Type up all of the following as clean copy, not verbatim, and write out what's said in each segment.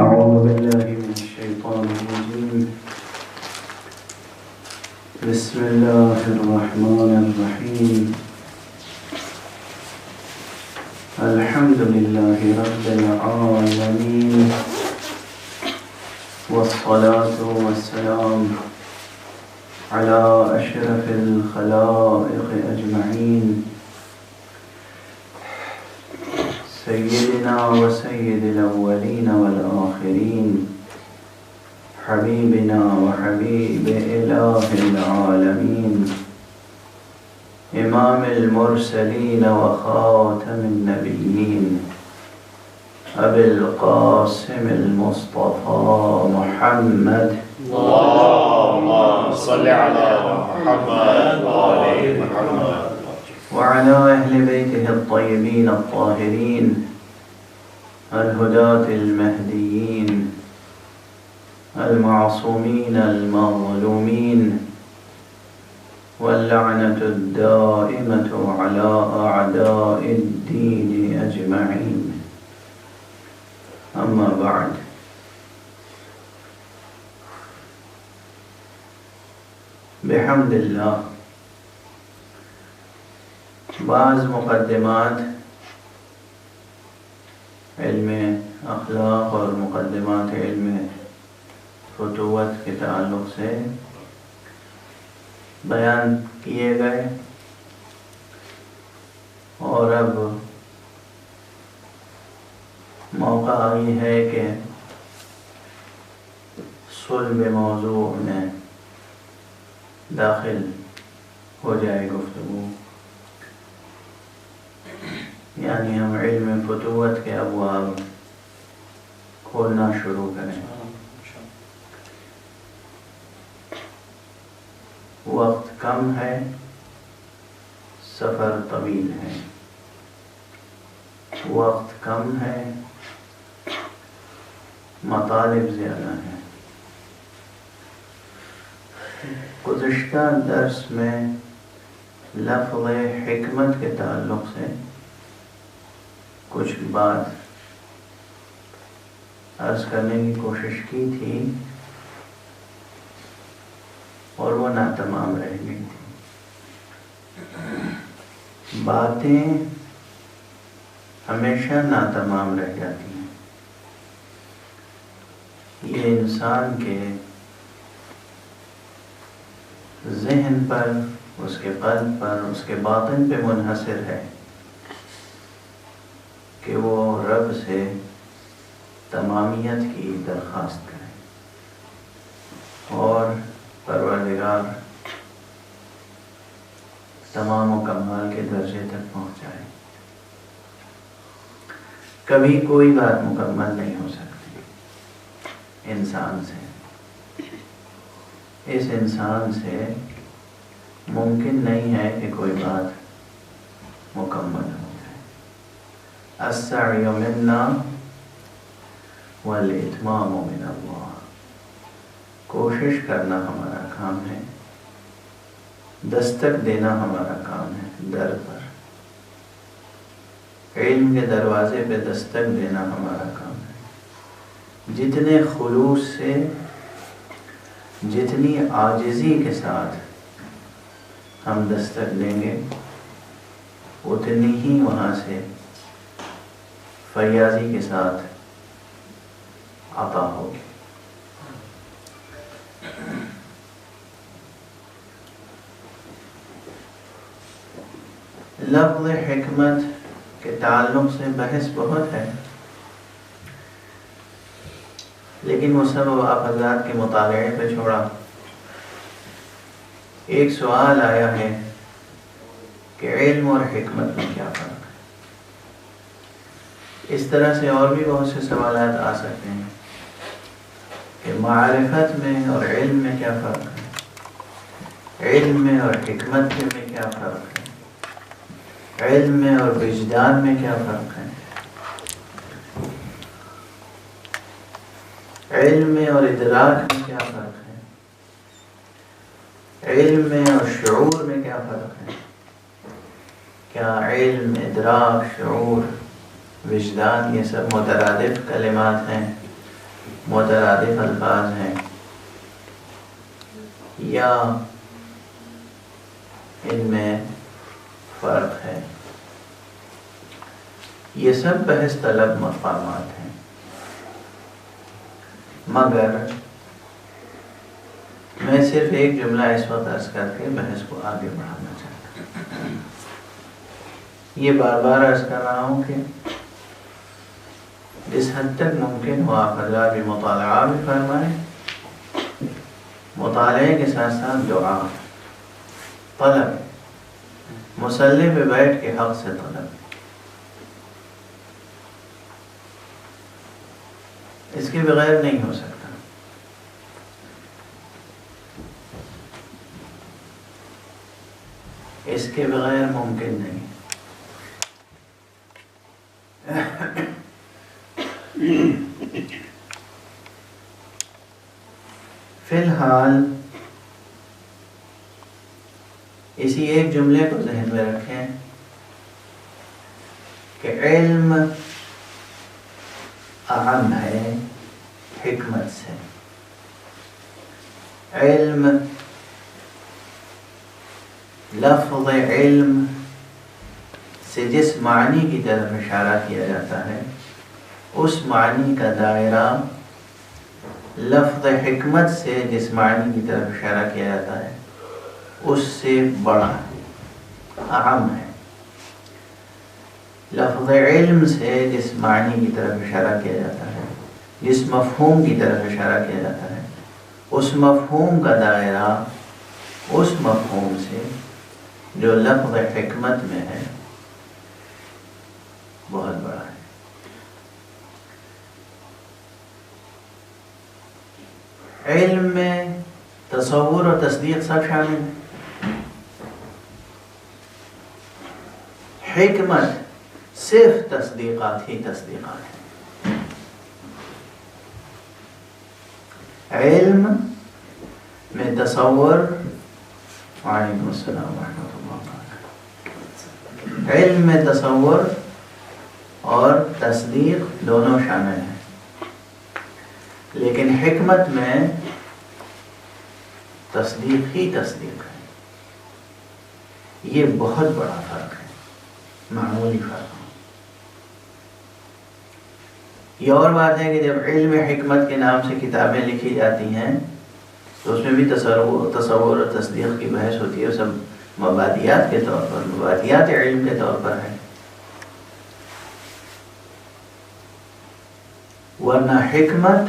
أعوذ بالله من الشيطان الرجيم. بسم الله الرحمن الرحيم. الحمد لله رب العالمين، والصلاة والسلام على أشرف الخلائق أجمعين، سيدنا وسيد الأولين والآخرين، حبيبنا وحبيب إله العالمين، إمام المرسلين وخاتم النبيين، أبي القاسم المصطفى محمد، اللهم صل على محمد وآل محمد، وعلى أهل بيته الطيبين الطاهرين الهداة المهديين المعصومين المظلومين، واللعنة الدائمة على أعداء الدين أجمعين. أما بعد، بحمد اللہ بعض مقدمات علم اخلاق اور مقدمات علم فتوت کے تعلق سے بیان کیے گئے، اور اب موقع آئی ہے کہ صلب موضوع میں داخل ہو جائے گفتگو، یعنی ہم علم فتوت کے ابواب کھولنا شروع کریں۔ وقت کم ہے، سفر طویل ہے، وقت کم ہے، مطالب زیادہ ہیں۔ گزشتہ درس میں لفظ حکمت کے تعلق سے کچھ بات عرض کرنے کی کوشش کی تھی، اور وہ ناتمام رہ گئی تھی۔ باتیں ہمیشہ ناتمام رہ جاتی ہیں، یہ انسان کے ذہن پر، اس کے قلب پر، اس کے باطن پہ منحصر ہے کہ وہ رب سے تمامیت کی درخواست کرے اور پروردگار تمام و کمال کے درجے تک پہنچ جائے۔ کبھی کوئی بات مکمل نہیں ہو سکتی انسان سے، اس انسان سے ممکن نہیں ہے کہ کوئی بات مکمل ہو جائے۔ السعی منا والاتمام من اللہ، کوشش کرنا ہمارا کام ہے، دستک دینا ہمارا کام ہے، در پر علم کے دروازے پہ دستک دینا ہمارا کام ہے۔ جتنے خلوص سے، جتنی عاجزی کے ساتھ ہم دستک دیں گے، اتنی ہی وہاں سے فیاضی کے ساتھ عطا ہوگی۔ لفظ حکمت کے تعلق سے بحث بہت ہے، لیکن وہ سب آپ حضرات کے مطالعے پہ چھوڑا۔ ایک سوال آیا ہے کہ علم اور حکمت میں کیا فرق ہے؟ اس طرح سے اور بھی بہت سے سوالات آ سکتے ہیں کہ معرفت میں اور علم میں کیا فرق ہے، علم میں اور حکمت میں کیا فرق ہے، علم میں اور وجدان میں کیا فرق ہے، علم میں اور ادراک میں کیا فرق ہے، علم میں اور شعور میں کیا فرق ہے؟ کیا علم، ادراک، شعور، وجدان یہ سب مترادف کلمات ہیں مترادف الفاظ ہیں یا ان میں فرق ہے، یہ سب بحث طلب مقامات ہیں، مگر میں صرف ایک جملہ اس وقت عرض کر کے بحث کو آگے بڑھانا چاہتا ہوں۔ یہ بار بار عرض کر رہا ہوں کہ جس حد تک ممکن ہو آپ حضرات بھی مطالعہ بھی فرمائیں، مطالعے کے ساتھ ساتھ دعا طلب، مصلی پہ بیٹھ کے حق سے طلب، اس کے بغیر نہیں ہو سکتا۔ اس کے بغیر ممکن نہیں۔ فی الحال اسی ایک جملے کو ذہن میں رکھیں کہ علم اہم ہے حکمت سے۔ علم، لفظ علم سے جس معنی کی طرف اشارہ کیا جاتا ہے اس معنی کا دائرہ لفظ حکمت سے جس معنی کی طرف اشارہ کیا جاتا ہے اس سے بڑا اہم ہے۔ لفظ علم سے جس معنی کی طرف اشارہ کیا جاتا ہے، جس مفہوم کی طرف اشارہ کیا جاتا ہے، اس مفہوم کا دائرہ اس مفہوم سے جو لفظ حکمت میں ہے بہت بڑا ہے۔ علم میں تصور اور تصدیق سب شامل ہے، حکمت صرف تصدیقات ہی تصدیقات ہیں۔ علم میں تصور، وعلیکم السلام ورحمۃ اللہ وبرکاتہ، علم میں تصور اور تصدیق دونوں شامل ہیں، لیکن حکمت میں تصدیق ہی تصدیق ہے۔ یہ بہت بڑا فرق ہے، معمولی فرق۔ یہ اور بات ہے کہ جب علم حکمت کے نام سے کتابیں لکھی جاتی ہیں تو اس میں بھی تصور اور تصدیق کی بحث ہوتی ہے، سب مبادیات کے طور پر، مبادیات علم کے طور پر ہے، ورنہ حکمت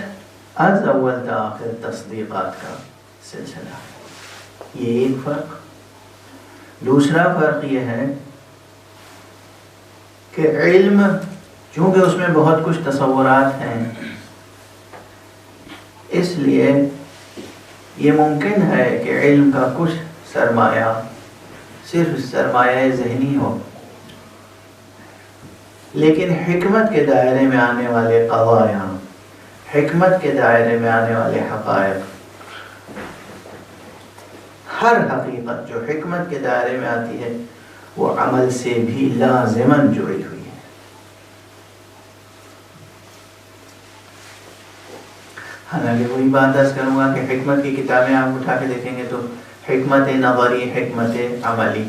از اول تا آخر تصدیقات کا سلسلہ ہے۔ یہ ایک فرق۔ دوسرا فرق یہ ہے کہ علم چونکہ اس میں بہت کچھ تصورات ہیں، اس لیے یہ ممکن ہے کہ علم کا کچھ سرمایہ صرف سرمایہ ذہنی ہو، لیکن حکمت کے دائرے میں آنے والے قضایا، حکمت کے دائرے میں آنے والے حقائق، ہر حقیقت جو حکمت کے دائرے میں آتی ہے وہ عمل سے بھی لازماً جڑی ہوئی ہے۔ حالانکہ وہی بات عرض کروں گا کہ حکمت کی کتابیں آپ اٹھا کے دیکھیں گے تو حکمت نظری، حکمت عملی،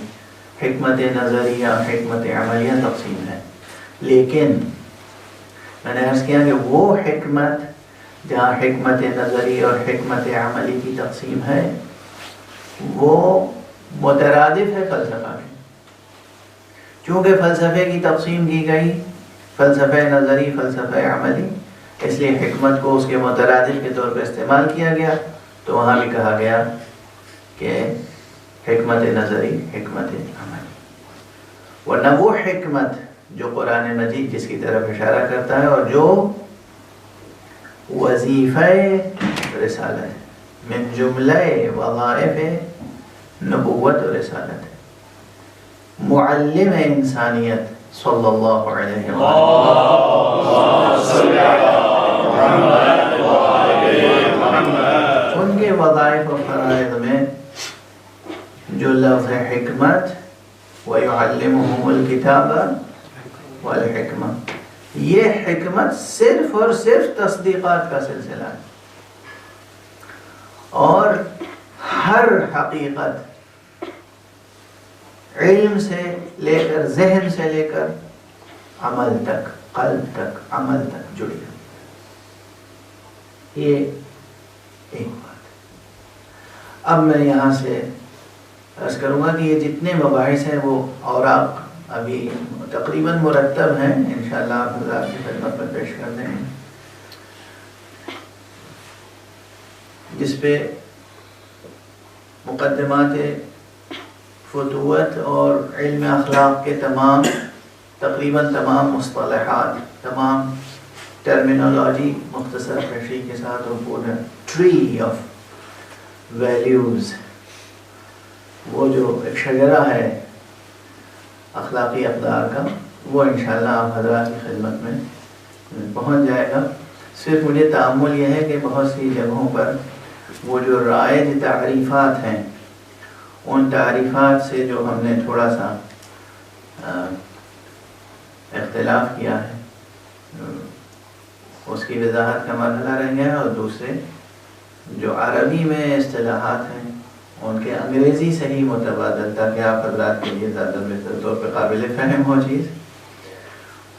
حکمت نظریہ، حکمت عملیہ تقسیم ہے، لیکن میں نے عرض کیا کہ وہ حکمت جہاں حکمت نظری اور حکمت عملی کی تقسیم ہے وہ مترادف ہے فلسفہ میں، چونکہ فلسفے کی تقسیم کی گئی فلسفہ نظری، فلسفہ عملی، اس لیے حکمت کو اس کے مترادف کے طور پر استعمال کیا گیا، تو وہاں بھی کہا گیا کہ حکمت نظری، حکمت عملی۔ ورنہ وہ حکمت جو قرآن مجید جس کی طرف اشارہ کرتا ہے اور جو وظیفہ رسالت من جملہ وظائف نبوت و رسالت ہے، معلم انسانیت صلی اللہ علیہ وسلم، ان کے وظائف و فرائض میں جو لفظ حکمت وَيُعَلِّمُهُمُ الْكِتَابَ وَالْحِكْمَةَ، یہ حکمت صرف اور صرف تصدیقات کا سلسلہ ہے، اور ہر حقیقت علم سے لے کر، ذہن سے لے کر عمل تک، قلب تک، عمل تک جڑی ہے۔ یہ ایک بات۔ اب میں یہاں سے عرض کروں گا کہ یہ جتنے مباحث ہیں وہ اوراق ابھی تقریباً مرتب ہیں، انشاءاللہ آپ حضرات کی خدمت میں پیش کر دیں گے، جس پہ مقدمات فتوت اور علم اخلاق کے تقریباً تمام مصطلحات، تمام ٹرمینالوجی مختصر تشریح کے ساتھ، اور پورا ٹری آف ویلیوز، وہ جو ایک شجرہ ہے اخلاقی اقدار کا، وہ انشاءاللہ آپ حضرات کی خدمت میں پہنچ جائے گا۔ صرف مجھے تأمل یہ ہے کہ بہت سی جگہوں پر وہ جو رائج تعریفات ہیں، ان تعریفات سے جو ہم نے تھوڑا سا اختلاف کیا ہے، اس کی وضاحت کا مرحلہ رہ گیا ہے، اور دوسرے جو عربی میں اصطلاحات ہیں ان کے انگریزی سے ہی متبادل، تاکہ آپ حضرات کے لیے زیادہ بہتر طور پہ قابل فہم ہو چیز،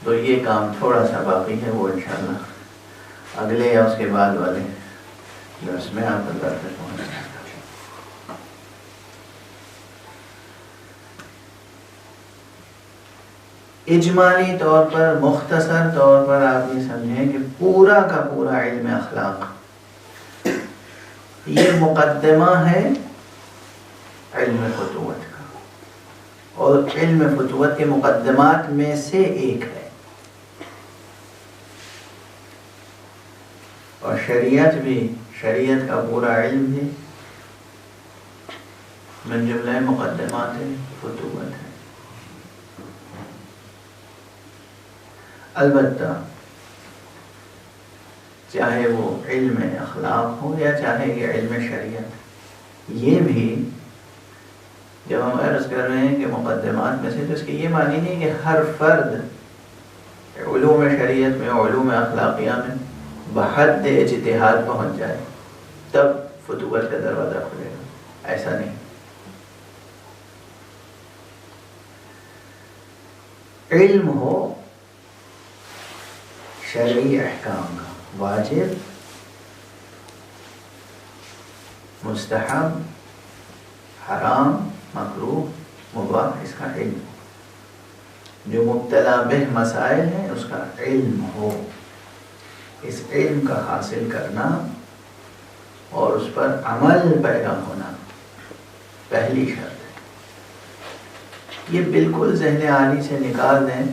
تو یہ کام تھوڑا سا باقی ہے، وہ انشاءاللہ اگلے یا اس کے بعد والے درس میں آپ حضرات تک پہنچ جائے گا۔ اجمالی طور پر، مختصر طور پر آپ یہ سمجھیں کہ پورا کا پورا علم اخلاق یہ مقدمہ ہے علم فتوت کا، اور علم فتوت کے مقدمات میں سے ایک ہے، اور شریعت بھی، شریعت کا پورا علم بھی من جملہ مقدمات فتوت ہے۔ البتہ چاہے وہ علم اخلاق ہو یا چاہے یہ علم شریعت، یہ بھی جب ہم عرض کر رہے ہیں کہ مقدمات میں سے، تو اس کی یہ معنی نہیں کہ ہر فرد علوم شریعت میں، علوم اخلاقیہ میں بحد اجتہاد پہنچ جائے تب فتوت کا دروازہ کھلے گا، ایسا نہیں۔ علم ہو شرعی احکام کا، واجب، مستحب، حرام، مکروہ، مباح، اس کا علم، جو مبتلا بہ مسائل ہیں اس کا علم ہو، اس علم کا حاصل کرنا اور اس پر عمل پیدا ہونا پہلی شرط ہے۔ یہ بالکل ذہن عالی سے نکال دیں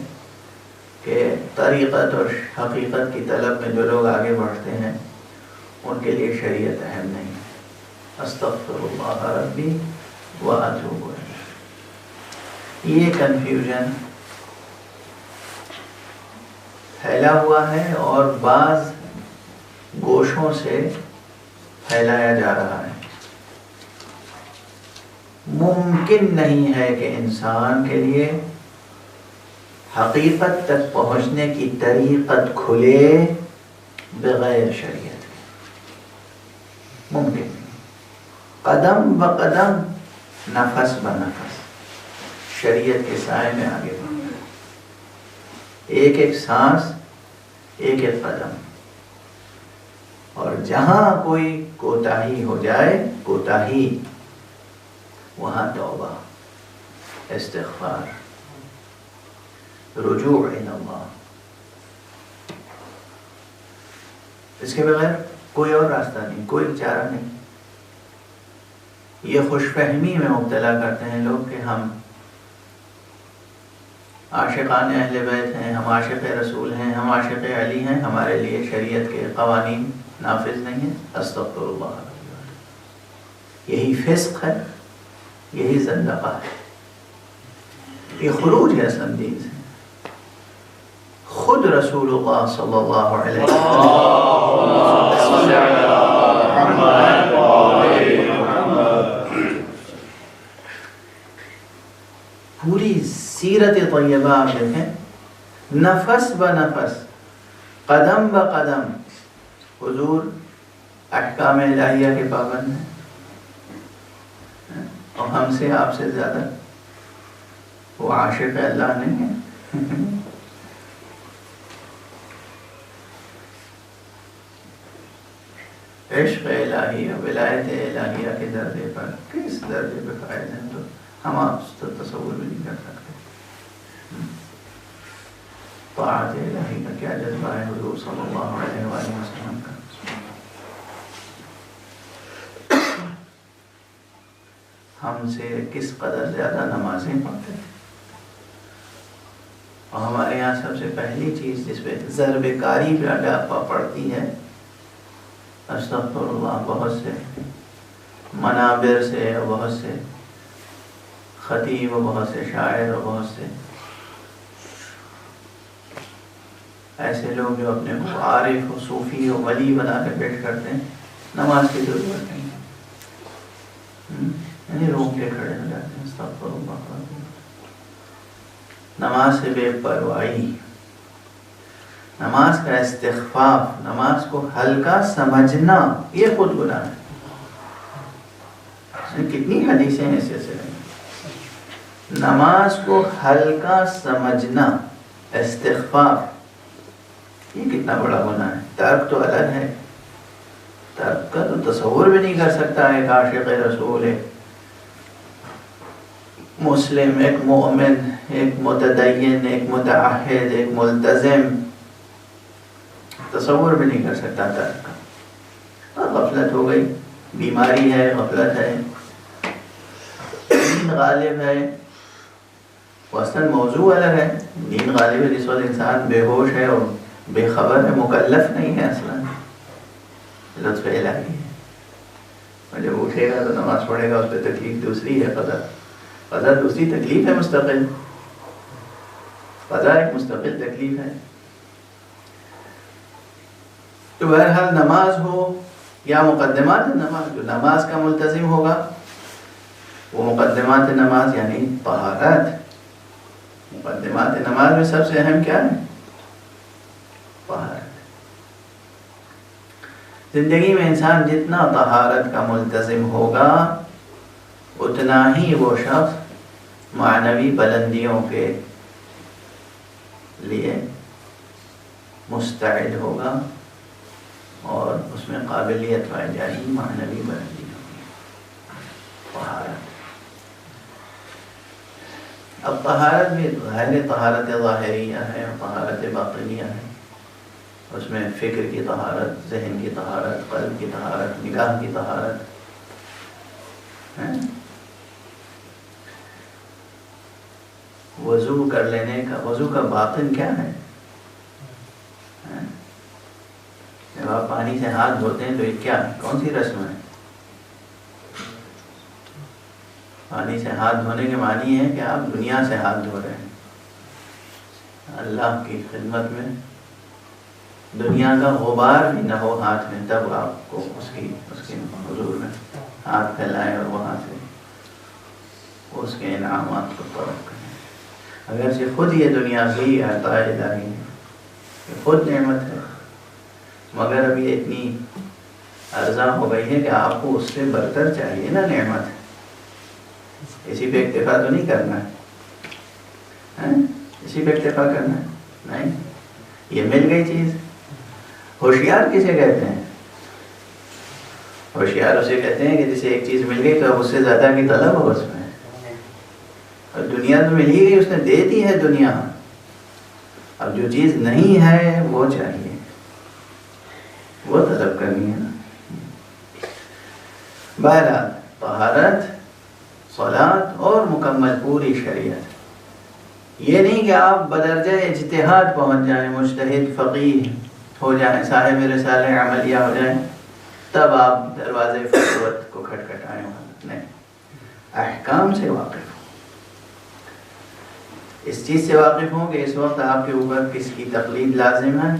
کہ طریقت اور حقیقت کی طلب میں جو لوگ آگے بڑھتے ہیں ان کے لیے شریعت اہم نہیں ہے۔ استغفر اللہ ربی واتوب الیہ، یہ کنفیوژن پھیلا ہوا ہے اور بعض گوشوں سے پھیلایا جا رہا ہے۔ ممکن نہیں ہے کہ انسان کے لیے حقیقت تک پہنچنے کی طریقت کھلے بغیر شریعت کے، ممکن نہیں۔ قدم بقدم، نفس بنفس شریعت کے سائے میں آگے بڑھنا، ایک ایک سانس، ایک ایک قدم، اور جہاں کوئی کوتاہی ہو جائے، کوتاہی، وہاں توبہ، استغفار، رجوع الی اللہ، اس کے بغیر کوئی اور راستہ نہیں، کوئی چارہ نہیں۔ یہ خوش فہمی میں مبتلا کرتے ہیں لوگ کہ ہم عاشقان اہل بیت ہیں، ہم عاشق رسول ہیں، ہم عاشق علی ہیں، ہمارے لیے شریعت کے قوانین نافذ نہیں ہیں۔ استغفر اللہ، یہی فسق ہے، یہی زندقہ ہے، یہ خروج ہے اصل دین سے۔ خود رسول اللہ صلی اللہ علیہ وسلم پوری سیرت طیبہ آپ دیکھیں، نفس بنفس قدم بقدم حضور احکام الہیہ کے پابند ہیں، اور ہم سے آپ سے زیادہ وہ عاشق اللہ نہیں ہے۔ عشق الہیہ، ولایت الہیہ کے درجے پر کس درجے پہ فائز ہیں تو ہم آپ تو تصور بھی نہیں کر سکتے۔ طاعت الہی کا کیا جذبہ ہے حضور صلی اللہ علیہ وآلہ وسلم کا۔ ہم سے کس قدر زیادہ نمازیں پڑھتے تھے، اور ہمارے یہاں سب سے پہلی چیز جس پہ ضرب کاری پڑتی ہے، استغفر اللہ، بہت سے منابر سے اور بہت سے خطیب اور بہت سے شاعر اور بہت سے ایسے لوگ جو اپنے کو عارف و صوفی و ولی بنا کے پیش کرتے ہیں، نماز کی ضرورت نہیں ہے، یعنی روک کے کھڑے ہو جاتے ہیں۔ استغفر اللہ، نماز سے بے پرواہی، نماز کا استخفاف، نماز کو ہلکا سمجھنا، یہ خود گناہ ہے۔ کتنی حدیثیں ہیں اس سلسلے میں، نماز کو ہلکا سمجھنا، استخفاف، یہ کتنا بڑا گناہ ہے۔ ترک تو الگ ہے، ترک کا تو تصور بھی نہیں کر سکتا ایک عاشق رسول، ایک مسلم، ایک مومن، ایک متدین، ایک متعہد، ایک ملتزم، تصور بھی نہیں کر سکتا ترک کا۔ غفلت ہو گئی، بیماری ہے، غفلت ہے، نیند غالب ہے، وہ اصل موضوع الگ ہے۔ نیند غالب ہے جس وقت انسان بے ہوش ہے اور بے خبر ہے، مکلف نہیں ہے، اصلا لطف الہی ہے۔ اور جب اٹھے گا تو نماز پڑھے گا، اس پہ تکلیف دوسری ہے، قضا دوسری تکلیف ہے، مستقل قضا ایک مستقل تکلیف ہے۔ تو بہرحال نماز ہو یا مقدمات نماز، جو نماز کا ملتزم ہوگا وہ مقدمات نماز یعنی طہارت۔ مقدمات نماز میں سب سے اہم کیا ہے؟ طہارت۔ زندگی میں انسان جتنا طہارت کا ملتزم ہوگا اتنا ہی وہ شخص معنوی بلندیوں کے لیے مستعد ہوگا، اور اس میں قابلیت پائی جائے گی معنوی بلندی ہوگی۔ طہارت، اب طہارت بھی ظاہر طہارت ظاہریہ ہے اور طہارت باطنیہ ہے، اس میں فکر کی طہارت، ذہن کی طہارت، قلب کی طہارت، نگاہ کی طہارت ہے۔ وضو کر لینے کا، وضو کا باطن کیا ہے؟ جب آپ پانی سے ہاتھ دھوتے ہیں تو یہ کیا ہے؟ کون سی رسم ہے؟ پانی سے ہاتھ دھونے کے معنی ہے کہ آپ دنیا سے ہاتھ دھو رہے ہیں، اللہ کی خدمت میں دنیا کا غبار بھی نہ ہو ہاتھ میں، تب آپ کو اس کے حضور میں ہاتھ پھیلائیں اور وہاں سے اس کے انعامات کو طلب کریں۔ اگرچہ خود یہ دنیا بھی عطا الہی ہے، یہ خود نعمت ہے، مگر اب یہ اتنی ارزاں ہو گئی ہے کہ آپ کو اس سے برتر چاہیے نا نعمت، اسی پہ اکتفا تو نہیں کرنا ہے، اسی پہ اکتفا کرنا ہے نہیں، یہ مل گئی چیز۔ ہوشیار کسے کہتے ہیں؟ ہوشیار اسے کہتے ہیں کہ جسے ایک چیز مل گئی تو اب اس سے زیادہ کی طلب ہو اس میں، اور دنیا تو مل ہی گئی، اس نے دے دی ہے دنیا، اب جو چیز نہیں ہے وہ چاہیے، وہ طلب کرنی ہے نا۔ بہرحال طہارت، صلاۃ اور مکمل پوری شریعت، یہ نہیں کہ آپ بدرجہ اجتہاد پہنچ جائیں، مجتہد فقیہ ہو جائیں، صاحب رسالہ عملیہ ہو جائیں، تب آپ دروازے فتوت کو کھٹکھٹائیں، نہیں، احکام سے واقف ہوں، اس چیز سے واقف ہوں کہ اس وقت آپ کے اوپر کس کی تقلید لازم ہے،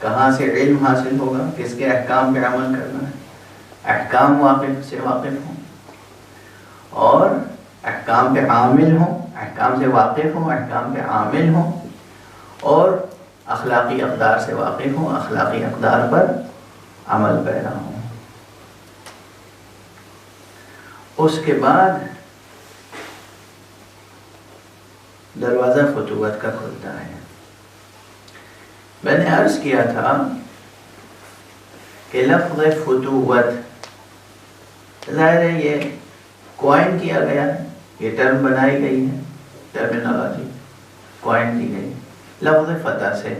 کہاں سے علم حاصل ہوگا، کس کے احکام پہ عمل کرنا ہے، احکام سے واقف ہوں، اور احکام پہ عامل ہوں، احکام سے واقف ہوں، احکام پہ عامل ہوں، اور اخلاقی اقدار سے واقف ہوں، اخلاقی اقدار پر عمل پیرا ہوں۔ اس کے بعد دروازہ فتوت کا کھلتا ہے۔ میں نے عرض کیا تھا کہ لفظ فتوت ظاہر ہے یہ کوائن کیا گیا ہے، یہ ٹرم بنائی گئی ہے، ٹرمینالوجی کوائن کی گئی لفظ فتح سے۔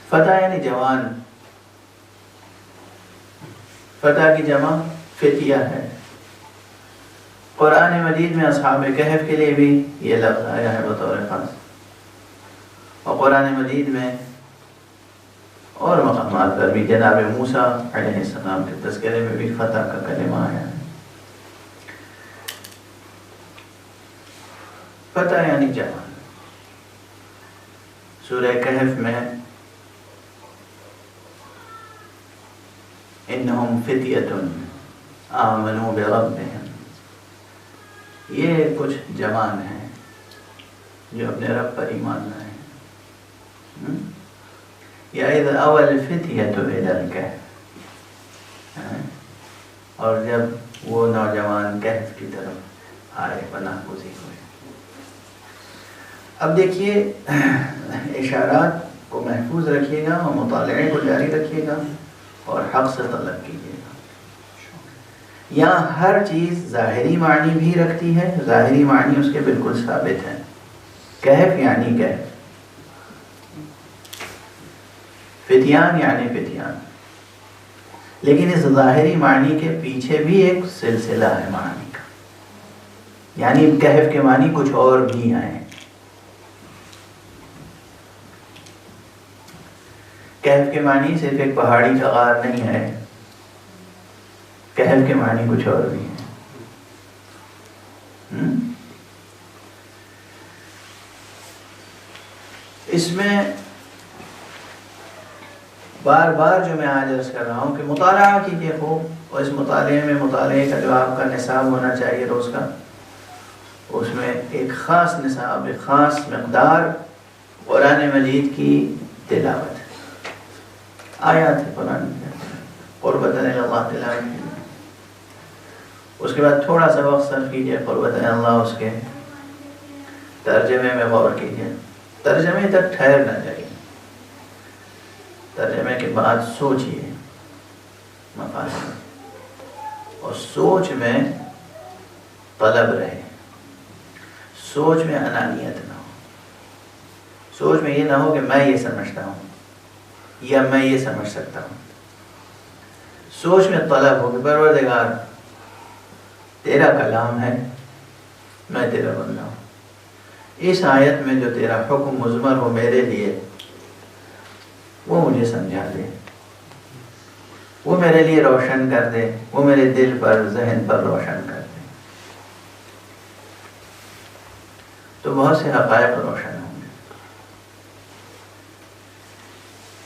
فتح یعنی جوان، فتح کی جمع فتیہ ہے۔ قرآن مجید میں اصحاب کہف کے لیے بھی یہ لفظ آیا ہے بطور خاص، اور قرآن مجید میں اور مقامات پر بھی جناب موسیٰ علیہ السلام کے تذکرے میں بھی فتح کا کلمہ آیا ہے۔ فتح یعنی جوان۔ سورہ کہف میں انہم فتیۃ آمنوا بربہم، یہ کچھ جوان ہیں جو اپنے رب پر ایمان لائے ہیں۔ یا اذ اول الفتیۃ الی الکہف، اور جب وہ نوجوان کہف کی طرف آئے، پناہ گزین ہوئے۔ اب دیکھیے اشارات کو محفوظ رکھیے گا اور مطالعے کو جاری رکھیے گا اور حق سے طلب کیجیے گا۔ یہاں ہر چیز ظاہری معنی بھی رکھتی ہے، ظاہری معنی اس کے بالکل ثابت ہے۔ کہف یعنی کہف، فتیان یعنی فتیان، لیکن اس ظاہری معنی کے پیچھے بھی ایک سلسلہ ہے معنی کا، یعنی کہف کے معنی کچھ اور بھی ہیں۔ کہف کے معنی صرف ایک پہاڑی کا غار نہیں ہے، کہف کے معنی کچھ اور بھی ہیں۔ اس میں بار بار جو میں آج عرض کر رہا ہوں کہ مطالعہ کیجیے خوب، اور اس مطالعے میں مطالعے کا جو آپ کا نصاب ہونا چاہیے روز کا، اس میں ایک خاص نصاب، ایک خاص مقدار قرآن مجید کی تلاوت، آیات قرآن قربت اللہ تلاوت کی۔ اس کے بعد تھوڑا سا وقت صرف کیجیے قربت اللہ، اس کے ترجمے میں غور کیجیے، ترجمے تک ٹھہر نہ جائیے، ترجمے کے بعد سوچیے مفاہیم، اور سوچ میں طلب رہے، سوچ میں انانیت نہ ہو، سوچ میں یہ نہ ہو کہ میں یہ سمجھتا ہوں یا میں یہ سمجھ سکتا ہوں، سوچ میں طلب ہو کہ پروردگار تیرا کلام ہے، میں تیرا بندہ ہوں، اس آیت میں جو تیرا حکم مضمر ہو میرے لیے وہ مجھے سمجھا دے، وہ میرے لیے روشن کر دے، وہ میرے دل پر ذہن پر روشن کر دے، تو بہت سے حقائق روشن ہوں گے۔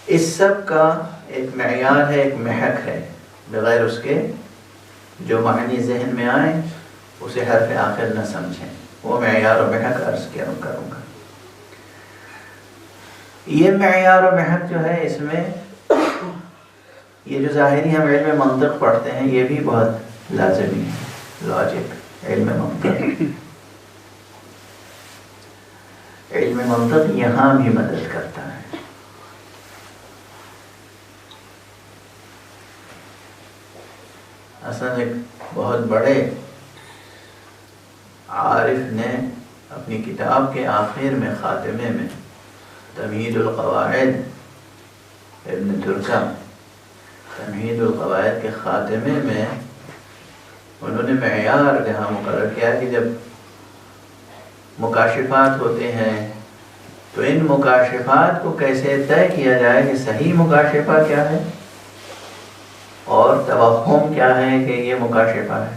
اس سب کا ایک معیار ہے، ایک محک ہے، بغیر اس کے جو معنی ذہن میں آئیں اسے حرف آخر نہ سمجھیں، وہ معیار و محک عرض کروں گا۔ یہ معیار و محک جو ہے، اس میں یہ جو ظاہری ہم علم منطق پڑھتے ہیں یہ بھی بہت لازمی ہے، لاجک، علم منطق، علم منطق یہاں بھی مدد کرتا ہے۔ اصل ایک بہت بڑے عارف نے اپنی کتاب کے آخر میں، خاتمے میں، تمہید القواعد، ابن ترکہ تمہید القواعد کے خاتمے میں انہوں نے معیار جہاں مقرر کیا کہ جب مکاشفات ہوتے ہیں تو ان مکاشفات کو کیسے طے کیا جائے کہ صحیح مکاشفہ کیا ہے اور توہم کیا ہے کہ یہ مکاشفہ ہے،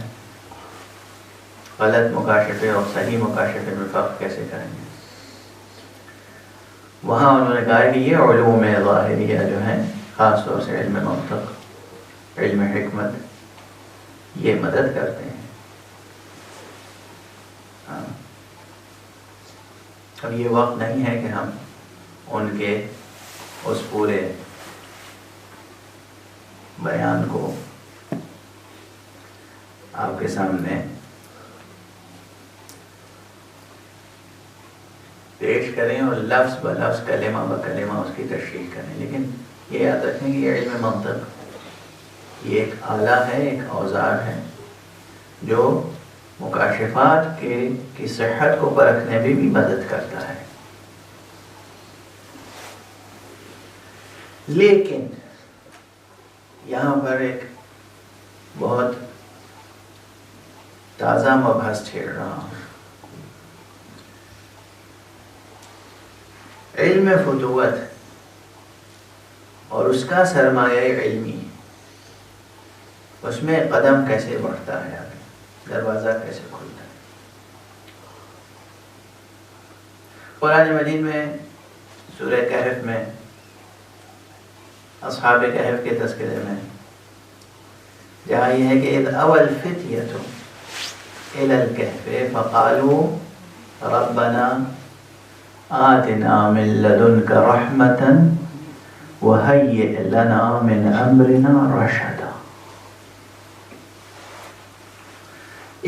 غلط مکاشفے اور صحیح مکاشفے میں فرق کیسے کریں گے۔ وہاں انہوں نے کہا کہ یہ علوم ظاہریہ جو ہیں، خاص طور سے علم منطق، علم حکمت، یہ مدد کرتے ہیں۔ اب یہ وقت نہیں ہے کہ ہم ان کے اس پورے بیان کو آپ کے سامنے پیش کریں اور لفظ بلفظ کلمہ بکلمہ اس کی تشریح کریں. لیکن یہ یاد رکھیں کہ یہ علم منطق یہ ایک آلہ ہے، ایک اوزار ہے جو مکاشفات کی صحت کو پرکھنے میں بھی مدد کرتا ہے. لیکن یہاں پر ایک بہت تازہ مبحث چھیڑ رہا ہوں. علم فتوت اور اس کا سرمایہ علمی، اس میں قدم کیسے بڑھتا ہے، آگے دروازہ کیسے کھلتا ہے. قرآن مجید میں سورہ کہف میں اصحاب کہف کے تذکرے میں جہاں یہ ہے کہ اذ اوى الفتية الى الكهف فقالوا ربنا آتنا من لدنك رحمة وهيئ لنا من امرنا رشدا.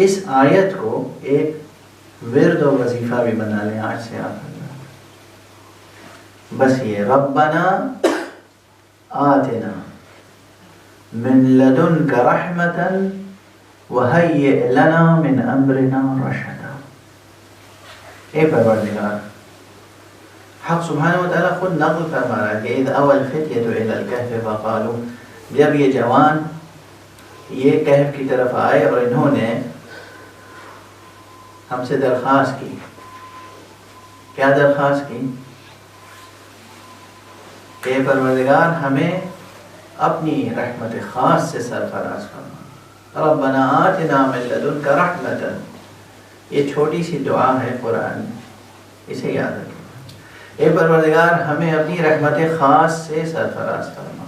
اس آیت کو ایک ورد و وظیفہ بھی بنا لیں آج سے آپ. بس یہ ربنا آتنا من لدنك رحمة وهيئ لنا من امرنا رشدا. اے پروردگار، حق سبحانہ وتعالیٰ خود نقل فرما رہا ہے کہ اذ اوى الفتية الى الكهف فقالوا، جب یہ جوان یہ کہف کی طرف آئے اور انہوں نے ہم سے درخواست کی. کیا درخواست کی؟ کہ پروردگار ہمیں اپنی رحمت خاص سے سرفراز فرما. ربنا آتنا من لدنک رحمة، یہ چھوٹی سی دعا ہے قرآن میں، اسے یاد رکھیں. اے پروردگار ہمیں اپنی رحمت خاص سے سرفراز فرما.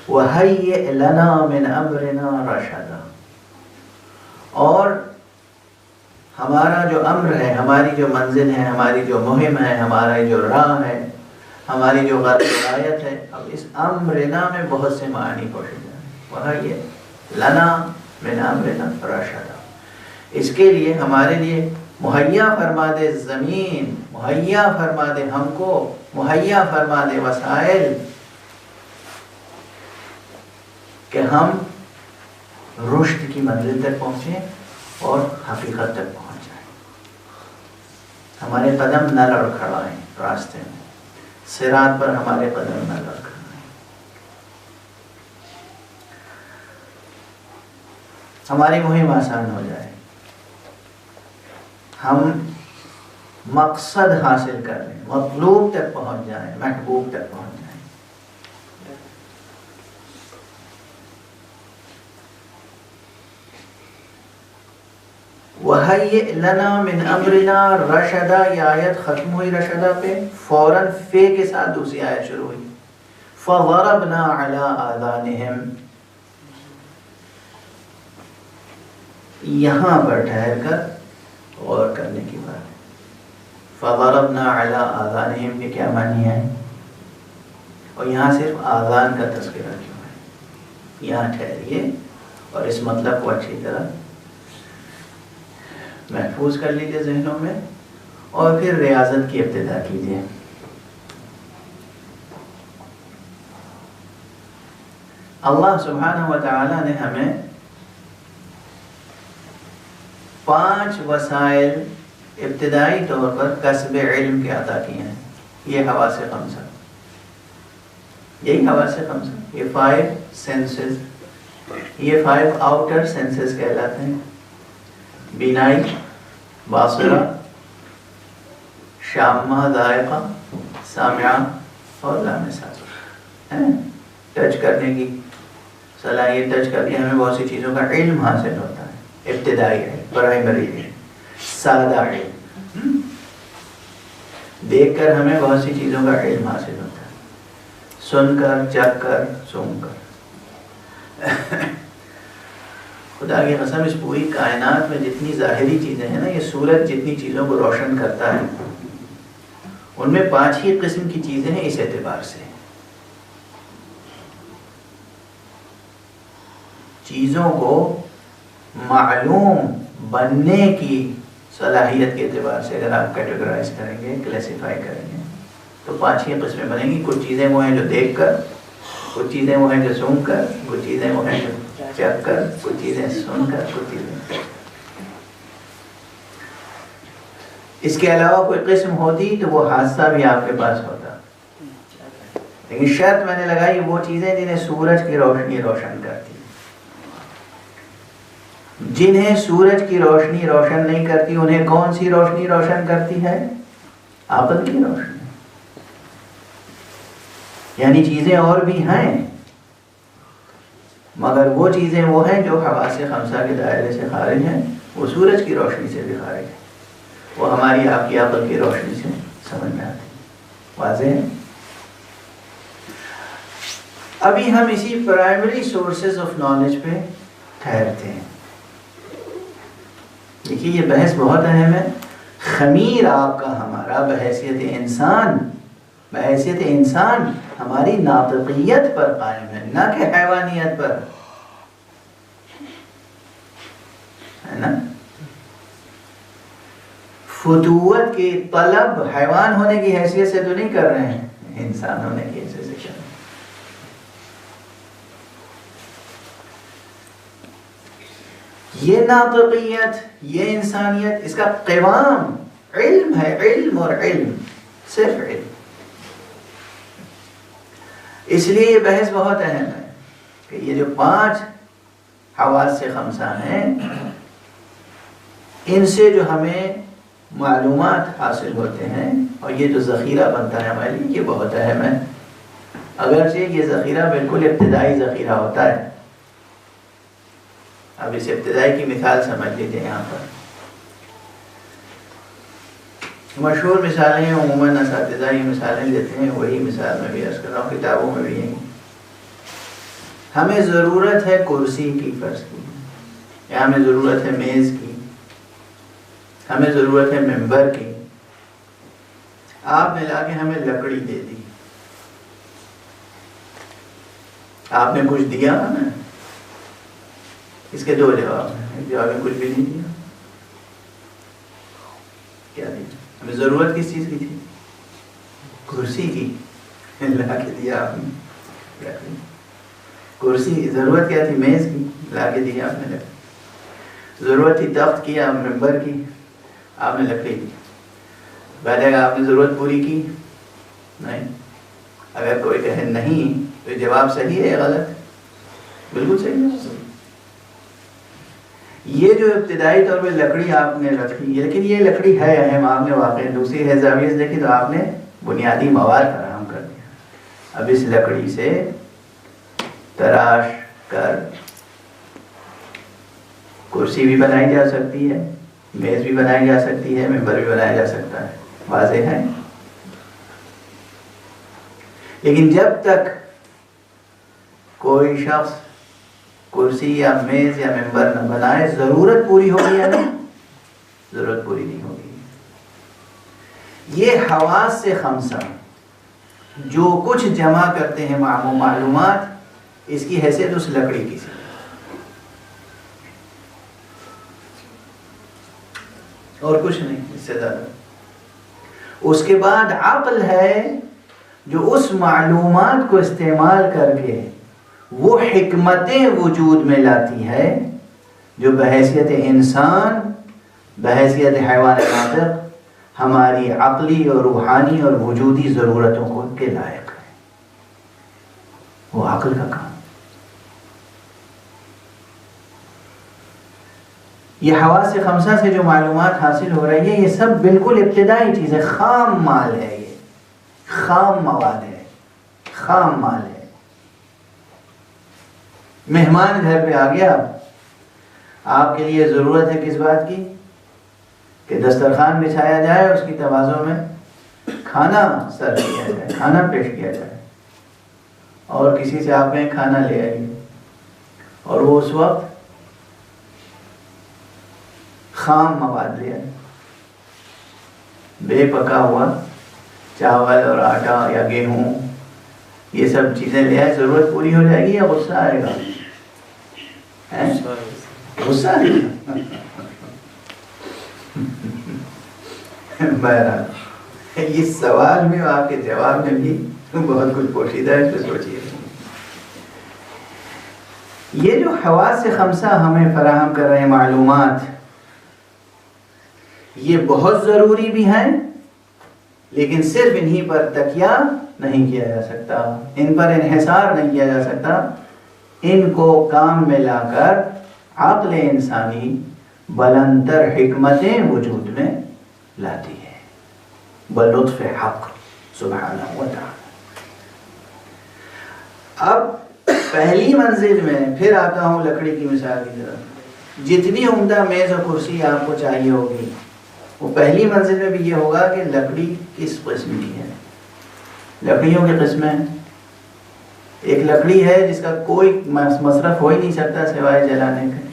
وَهَيِّئْ لَنَا مِنْ أَمْرِنَا رَشَدًا، اور ہمارا جو امر ہے، ہماری جو منزل ہے، ہماری جو مہم ہے، ہمارا جو راہ ہے، ہماری جو غایت ہے. اب اس امرنا میں بہت سے معنی پوشیدہ ہیں. وَهَيِّئْ لَنَا مِنْ أَمْرِنَا رَشَدًا، اس کے لیے ہمارے لیے مہیا فرما دے زمین، مہیا فرما دے ہم کو، مہیا فرما دے وسائل کہ ہم رشد کی منزل تک پہنچیں اور حقیقت تک پہنچ جائیں. ہمارے قدم نہ لڑکھڑائیں راستے میں، صراط پر ہمارے قدم نہ لڑکھڑائیں. ہماری مہم آسان ہو جائے، ہم مقصد حاصل کر لیں، مطلوب تک پہنچ جائیں، محبوب تک پہنچ جائیں. وَهَيِّئْ لَنَا مِنْ أَمْرِنَا رَشَدًا، یہ آیت ختم ہوئی رشدہ پہ، فوراً فے کے ساتھ دوسری آیت شروع ہوئی. فَضَرَبْنَا عَلَىٰ آذَانِهِمْ، یہاں پر ٹھہر کر غور کرنے کی بات ہے. فَضَرَبْنَا عَلَىٰ آذَانِهِمْ کے کیا معنی ہے، اور یہاں صرف آذان کا تذکرہ کیوں ہے؟ یہاں ٹھہریے اور اس مطلب کو اچھی طرح محفوظ کر لیجیے ذہنوں میں، اور پھر ریاضت کی ابتدا کیجیے. اللہ سبحانہ وتعالی نے ہمیں 5 وسائل ابتدائی طور پر کسب علم کے عطا کیے ہیں. یہ حواس خمسہ، یہی حواس خمسہ، یہ 5 سینسز، یہ 5 آؤٹر سینسز کہلاتے ہیں. بینائی، باصرہ، شامہ، ذائقہ، سامعہ اور لامسہ. ٹچ کرنے کی صلاحیت، ٹچ کر کے ہمیں بہت سی چیزوں کا علم حاصل ہوتا ہے. ابتدائی علم، پرائمری علم، سادہ علم. دیکھ کر ہمیں بہت سی چیزوں کا علم حاصل ہوتا ہے، سن کر، چکھ کر، سونگھ کر. خدا کی قسم اس پوری کائنات میں جتنی ظاہری چیزیں ہیں نا، یہ سورج جتنی چیزوں کو روشن کرتا ہے، ان میں 5 ہی قسم کی چیزیں ہیں اس اعتبار سے. چیزوں کو معلوم بننے کی صلاحیت کے اعتبار سے اگر آپ کیٹیگرائز کریں گے، کلیسیفائی کریں گے، تو 5-6 قسمیں بنیں گی. کچھ چیزیں وہ ہیں جو دیکھ کر، کچھ چیزیں وہ ہیں جو سن کر، کچھ چیزیں وہ ہیں جو چکھ کر، کچھ چیزیں سن کر، کچھ چیزیں. اس کے علاوہ کوئی قسم ہوتی تو وہ حادثہ بھی آپ کے پاس ہوتا. لیکن شرط میں نے لگائی وہ چیزیں جنہیں سورج کی روشنی روشن کرتی. جنہیں سورج کی روشنی روشن نہیں کرتی انہیں کون سی روشنی روشن کرتی ہے؟ عقل کی روشنی. یعنی چیزیں اور بھی ہیں، مگر وہ چیزیں وہ ہیں جو حواس خمسہ کے دائرے سے خارج ہیں. وہ سورج کی روشنی سے بھی خارج ہے، وہ ہماری آپ کی عقل کی روشنی سے سمجھ میں آتی. واضح ہے؟ ابھی ہم اسی پرائمری سورسز آف نالج پہ ٹھہرتے ہیں. دیکھیے یہ بحث بہت اہم ہے. خمیر آپ کا ہمارا بحیثیت انسان ہماری ناطقیت پر قائم ہے، نہ کہ حیوانیت پر، ہے نا. فتوت کی طلب حیوان ہونے کی حیثیت سے تو نہیں کر رہے ہیں، انسان ہونے کی حیثیت سے کر رہے ہیں. یہ ناطقیت، یہ انسانیت، اس کا قوام علم ہے. علم اور علم، صرف علم. اس لیے یہ بحث بہت اہم ہے کہ یہ جو 5 حواس سے خمسہ ہیں، ان سے جو ہمیں معلومات حاصل ہوتے ہیں اور یہ جو ذخیرہ بنتا ہے ہمارے لیے، یہ بہت اہم ہے. اگرچہ یہ ذخیرہ بالکل ابتدائی ذخیرہ ہوتا ہے. اب اس ابتدائی کی مثال سمجھ لیجیے. یہاں پر مشہور مثالیں عموماً اساتذہ یہ مثالیں دیتے ہیں، وہی مثال میں بھی عرض کر رہا ہوں، کتابوں میں بھی ہیں. ہمیں ضرورت ہے کرسی کی، فرض کی، یا ہمیں ضرورت ہے میز کی، ہمیں ضرورت ہے ممبر کی. آپ نے لا کے ہمیں لکڑی دے دی. آپ نے کچھ دیا نا؟ اس کے 2 جواب ہیں. ایک جواب میں کچھ بھی نہیں دیا. کیا دیا؟ ہمیں ضرورت کس چیز کی تھی؟ کرسی کی، لا کے دیا آپ نے. کرسی ضرورت کیا تھی؟ میز کی، لا کے دیا آپ نے لکڑی. ضرورت تھی تخت کی یا ممبر کی، آپ نے لکڑی دی. پہلے آپ نے ضرورت پوری کی؟ نہیں. اگر کوئی کہے نہیں تو جواب صحیح ہے یا غلط؟ بالکل صحیح ہے. یہ جو ابتدائی طور پہ لکڑی آپ نے رکھی، لیکن یہ لکڑی ہے اہم. آپ نے واقعی دوسری ہے زاویے سے دیکھی تو آپ نے بنیادی مواد فراہم کر دیا. اب اس لکڑی سے تراش کر کرسی بھی بنائی جا سکتی ہے، میز بھی بنائی جا سکتی ہے، ممبر بھی بنایا جا سکتا ہے. واضح ہے؟ لیکن جب تک کوئی شخص کرسی یا میز یا ممبر نہ بنائے، ضرورت پوری ہوگی یا نہیں؟ ضرورت پوری نہیں ہوگی. یہ حواس سے خمسہ جو کچھ جمع کرتے ہیں معلومات، اس کی حیثیت اس لکڑی کی سی. اور کچھ نہیں اس سے زیادہ. اس کے بعد عقل ہے جو اس معلومات کو استعمال کر کے وہ حکمتیں وجود میں لاتی ہے جو بحیثیت انسان، بحیثیت حیوان ناطق ہماری عقلی اور روحانی اور وجودی ضرورتوں کو کے لائق ہے. وہ عقل کا کام. یہ حواس خمسہ سے جو معلومات حاصل ہو رہی ہے، یہ سب بالکل ابتدائی چیزیں، خام مال ہے. یہ خام مواد ہے، خام مال ہے. مہمان گھر پہ آ گیا، آپ کے لیے ضرورت ہے کس بات کی؟ کہ دسترخوان بچھایا جائے، اس کی تواضع میں کھانا سرو کیا جائے، کھانا پیش کیا جائے. اور کسی سے آپ کہیں کھانا لے آئیے، اور وہ اس وقت خام مواد لے آئے، بے پکا ہوا چاول اور آٹا یا گیہوں، یہ سب چیزیں لے آئے. ضرورت پوری ہو جائے گی یا غصہ آئے گا؟ غصہ بہرحال اس سوال میں آپ کے جواب میں بھی بہت کچھ پوشیدہ ہے، اس پہ سوچیے۔ یہ جو حواس خمسہ ہمیں فراہم کر رہے ہیں معلومات، یہ بہت ضروری بھی ہیں، لیکن صرف انہی پر تکیہ نہیں کیا جا سکتا، ان پر انحصار نہیں کیا جا سکتا۔ ان کو کام میں لا کر عقل انسانی بلندر حکمتیں وجود میں لاتی ہے بلطف حق سبحانہ و تعالی۔ اب پہلی منزل میں پھر آتا ہوں لکڑی کی مثال کی طرف۔ جتنی عمدہ میز اور کرسی آپ کو چاہیے ہوگی، وہ پہلی منزل میں بھی یہ ہوگا کہ لکڑی کس قسم کی ہے۔ لکڑیوں کی قسمیں، ایک لکڑی ہے جس کا کوئی مصرف ہو ہی نہیں سکتا سوائے جلانے کے،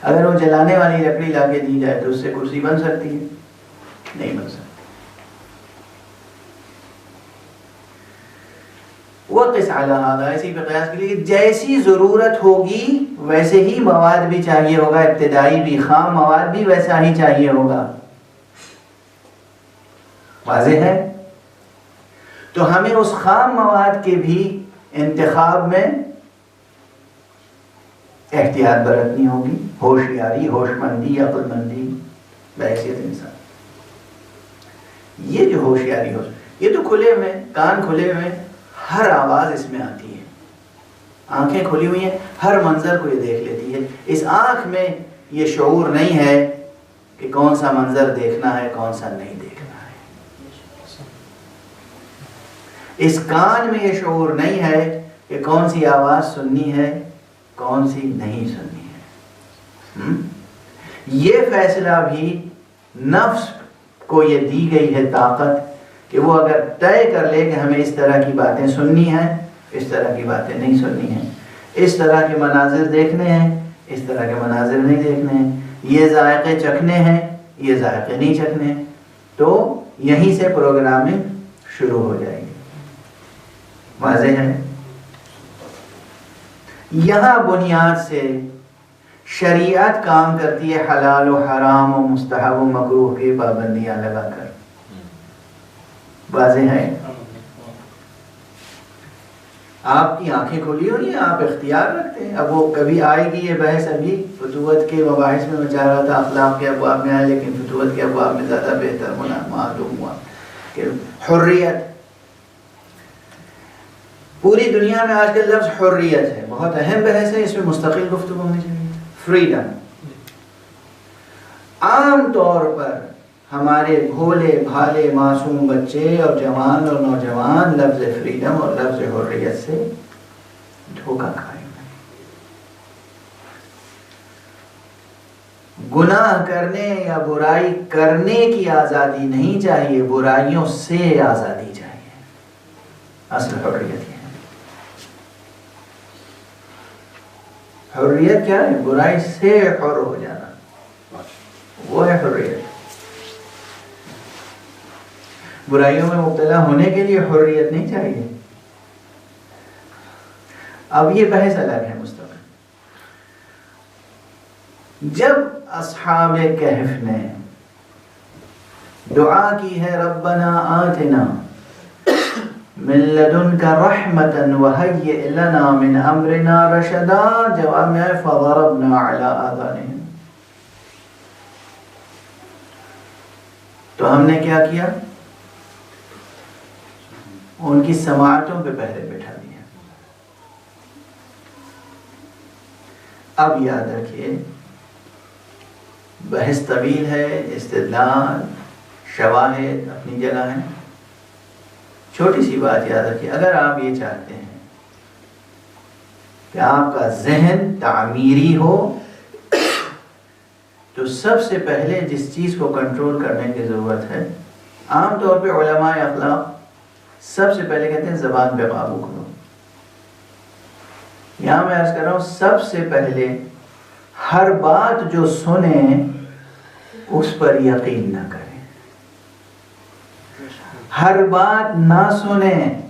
اگر وہ جلانے والی لکڑی لا کے دی جائے تو اس سے کرسی بن سکتی ہے؟ نہیں بن سکتی۔ وقس علی ھذا، اسی پہ قیاس کے لیے جیسی ضرورت ہوگی ویسے ہی مواد بھی چاہیے ہوگا، ابتدائی بھی، خام مواد بھی ویسا ہی چاہیے ہوگا۔ واضح ہے؟ تو ہمیں اس خام مواد کے بھی انتخاب میں احتیاط برتنی ہوگی، ہوشیاری، ہوشمندی، عقل مندی بحیثیت انسان۔ یہ جو ہوشیاری ہو، یہ تو کھلے میں، کان کھلے میں، ہر آواز اس میں آتی ہے، آنکھیں کھلی ہوئی ہیں، ہر منظر کو یہ دیکھ لیتی ہے۔ اس آنکھ میں یہ شعور نہیں ہے کہ کون سا منظر دیکھنا ہے، کون سا نہیں دیکھنا ہے۔ اس کان میں یہ شعور نہیں ہے کہ کون سی آواز سننی ہے، کون سی نہیں سننی ہے۔ یہ فیصلہ بھی نفس کو یہ دی گئی ہے طاقت کہ وہ اگر طے کر لے کہ ہمیں اس طرح کی باتیں سننی ہیں، اس طرح کی باتیں نہیں سننی ہیں، اس طرح کے مناظر دیکھنے ہیں، اس طرح کے مناظر نہیں دیکھنے ہیں، یہ ذائقے چکھنے ہیں، یہ ذائقے نہیں چکھنے، تو یہیں سے پروگرامنگ شروع ہو جائے گی۔ واضح ہے؟ یہاں بنیاد سے شریعت کام کرتی ہے حلال و حرام و مستحب و مکروہ کی پابندیاں لگا کر۔ واضح ہے؟ آپ کی آنکھیں کھلی ہوئی ہیں، آپ اختیار رکھتے ہیں۔ اب وہ کبھی آئے گی یہ بحث، ابھی فتوت کے مباحث میں چاہ رہا تھا اخلاق کے ابواب میں آئے، لیکن فتوت کے ابواب میں زیادہ بہتر معلوم ہوا کہ حریت، پوری دنیا میں آج کل لفظ حریت ہے، بہت اہم بحث ہے، اس میں مستقل گفتگو ہونی چاہیے۔ فریڈم، عام طور پر ہمارے بھولے بھالے معصوم بچے اور جوان اور نوجوان لفظ فریڈم اور لفظ حریت سے دھوکہ کھائے ہیں۔ گناہ کرنے یا برائی کرنے کی آزادی نہیں چاہیے، برائیوں سے آزادی چاہیے، اصل حریت ہے۔ حریت کیا ہے؟ برائی سے حر ہو جانا، وہ ہے حریت۔ برائیوں میں مبتلا ہونے کے لیے حریت نہیں چاہیے۔ اب یہ بحث الگ ہے مستقل۔ جب اصحاب کہف نے دعا کی ہے ربنا آتنا من لدنک رحمتا وہیئ لنا من امرنا رشدا، جواب میں ہے فضربنا علی آذانہم، تو ہم نے کیا کیا؟ ان کی سماعتوں پہ پہلے بٹھا دیا۔ اب یاد رکھیے، بحث طویل ہے، استدلال، شواہد اپنی جگہ ہیں۔ چھوٹی سی بات یاد رکھیے، اگر آپ یہ چاہتے ہیں کہ آپ کا ذہن تعمیری ہو تو سب سے پہلے جس چیز کو کنٹرول کرنے کی ضرورت ہے، عام طور پہ علماء اخلاق سب سے پہلے کہتے ہیں زبان پہ قابو کرو۔ یہاں میں عرض کر رہا ہوں، سب سے پہلے ہر بات جو سنیں اس پر یقین نہ کریں، ہر بات نہ سنیں۔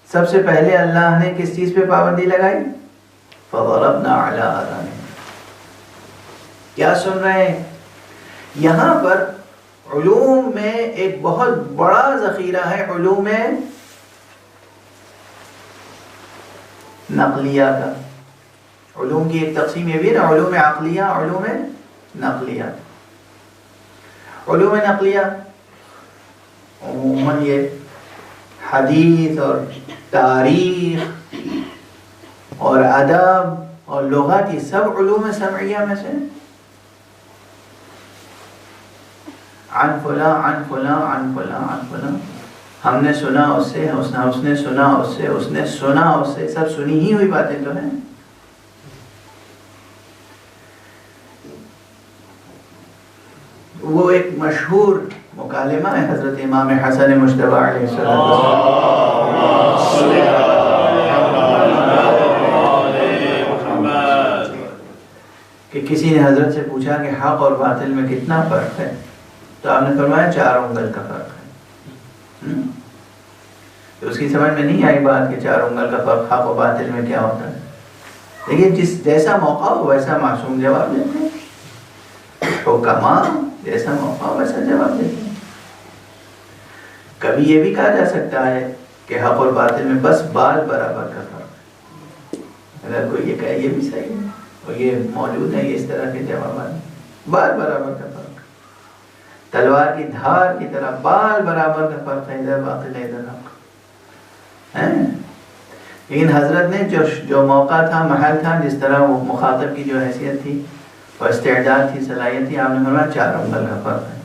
سب سے پہلے اللہ نے کس چیز پہ پابندی لگائی؟ فضربنا علی آذانہم. کیا سن رہے ہیں؟ یہاں پر علوم میں ایک بہت بڑا ذخیرہ ہے علوم نقلیہ کا. علوم کی ایک تقسیم یہ بھی ہے نا، علوم عقلیہ، علوم نقلیہ. علوم نقلیہ عموماً یہ حدیث اور تاریخ اور ادب اور لغات، یہ سب علوم سمعیہ میں سے. عن فلاں عن فلاں عن فلاں عن فلاں، ہم نے سنا اس سے، اس نے سنا اس سے، اس نے سنا اس سے، سب سنی ہی ہوئی باتیں تو ہیں. وہ ایک مشہور مکالمہ ہے حضرت امام حسن مجتبی علیہ السلام کہ کسی نے حضرت سے پوچھا کہ حق اور باطل میں کتنا فرق ہے، تو آپ نے فرمایا 4 انگل کا فرق ہے. تو اس کی سمجھ میں نہیں آئی بات کہ 4 انگل کا فرق حق و باطل میں کیا ہوتا ہے. لیکن جیسا موقع ہو ویسا معصوم جواب دیتے ہیں، حکما جیسا موقع ہو ویسا جواب دیتے ہیں. کبھی یہ بھی کہا جا سکتا ہے کہ حق اور باطل میں بس بال برابر کا فرق ہے. اگر کوئی یہ کہے یہ بھی صحیح ہے اور یہ موجود ہے، یہ اس طرح کے جوابات، بال برابر کا فرق. تلوار کی دھار کی طرح بال برابر کا فرق ہے، ادھر باطل ہے ادھر حق ہے. لیکن حضرت نے جو موقع تھا، محل تھا، جس طرح وہ مخاطب کی جو حیثیت تھی اور استعداد تھی، صلاحیت تھی، آپ نے فرمایا 4 انگل کا فرق ہے.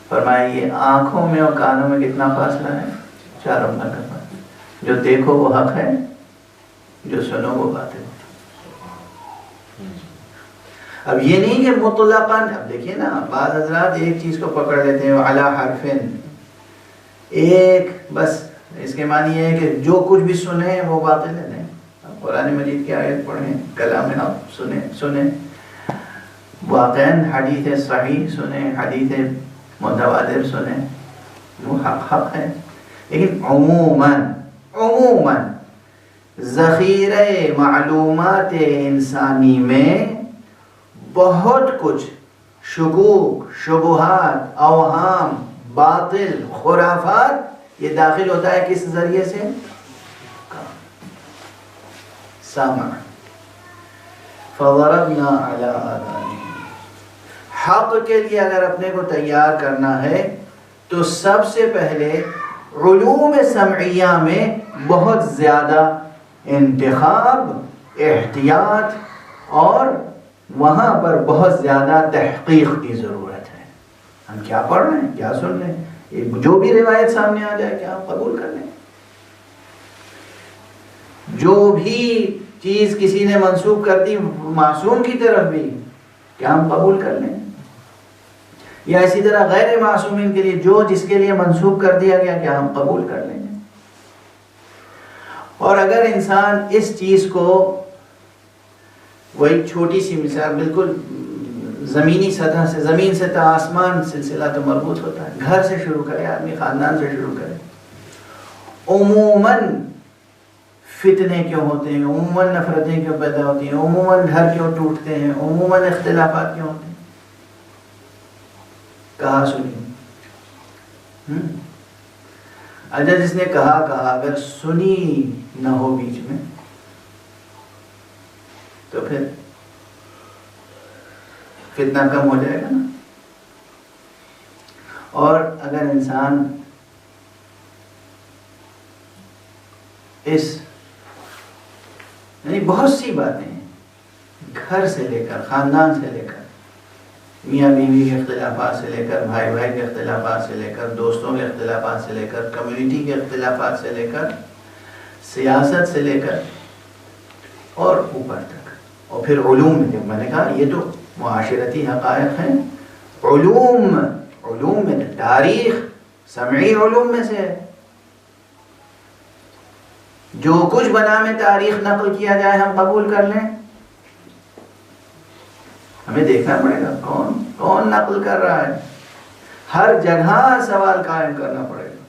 فرمایا یہ آنکھوں میں اور کانوں میں کتنا فاصلہ ہے؟ 4 انگل کا فرق. جو دیکھو وہ حق ہے، جو سنو وہ باطل ہے. اب یہ نہیں کہ مطلقاً، اب دیکھیے نا بعض حضرات ایک چیز کو پکڑ لیتے ہیں علی حرفن، ایک بس اس کے معنی یہ ہے کہ جو کچھ بھی سنیں وہ باطل ہے. نہیں، قرآن مجید کی آیت پڑھیں، کلام آپ سنیں واقعاً حدیث صحیح سنیں، حدیث متواتر سنیں، وہ حق ہے. لیکن عموماً ذخیرہ معلومات انسانی میں بہت کچھ شکوک، شبہات، اوہام، باطل، خرافات، یہ داخل ہوتا ہے کس ذریعے سے؟ سامع. فضربنا علی آذانہم. حق کے لیے اگر اپنے کو تیار کرنا ہے تو سب سے پہلے علوم سمعیہ میں بہت زیادہ انتخاب، احتیاط اور وہاں پر بہت زیادہ تحقیق کی ضرورت ہے. ہم کیا پڑھ رہے ہیں، کیا سن رہے ہیں، جو بھی روایت سامنے آ جائے کیا ہم قبول کر لیں؟ جو بھی چیز کسی نے منسوب کر دی معصوم کی طرف بھی کیا ہم قبول کر لیں؟ یا اسی طرح غیر معصومین کے لیے جو جس کے لیے منسوب کر دیا گیا کیا ہم قبول کر لیں گے؟ اور اگر انسان اس چیز کو، وہی چھوٹی سی مثال، بالکل زمینی سطح سے، زمین سے تا آسمان سلسلہ تو مربوط ہوتا ہے. گھر سے شروع کرے آدمی، خاندان سے شروع کرے. عموماً فتنے کیوں ہوتے ہیں، عموماً نفرتیں کیوں پیدا ہوتی ہیں، عموماً گھر کیوں ٹوٹتے ہیں، عموماً اختلافات کیوں ہوتے ہیں؟ کہا سنی. اچھا جس نے کہا اگر سنی نہ ہو بیچ میں تو پھر فتنہ کم ہو جائے گا نا. اور اگر انسان اس یعنی بہت سی باتیں گھر سے لے کر، خاندان سے لے کر، میاں بیوی کے اختلافات سے لے کر، بھائی بھائی کے اختلافات سے لے کر، دوستوں کے اختلافات سے لے کر، کمیونٹی کے اختلافات سے لے کر، سیاست سے لے کر اور اوپر تک، اور پھر علوم میں نے کہا یہ تو معاشرتی حقائق ہیں. علوم میں تاریخ سمعی علوم میں سے ہے. جو کچھ بنام تاریخ نقل کیا جائے ہم قبول کر لیں. ہمیں دیکھنا پڑے گا کون نقل کر رہا ہے. ہر جگہ سوال قائم کرنا پڑے گا.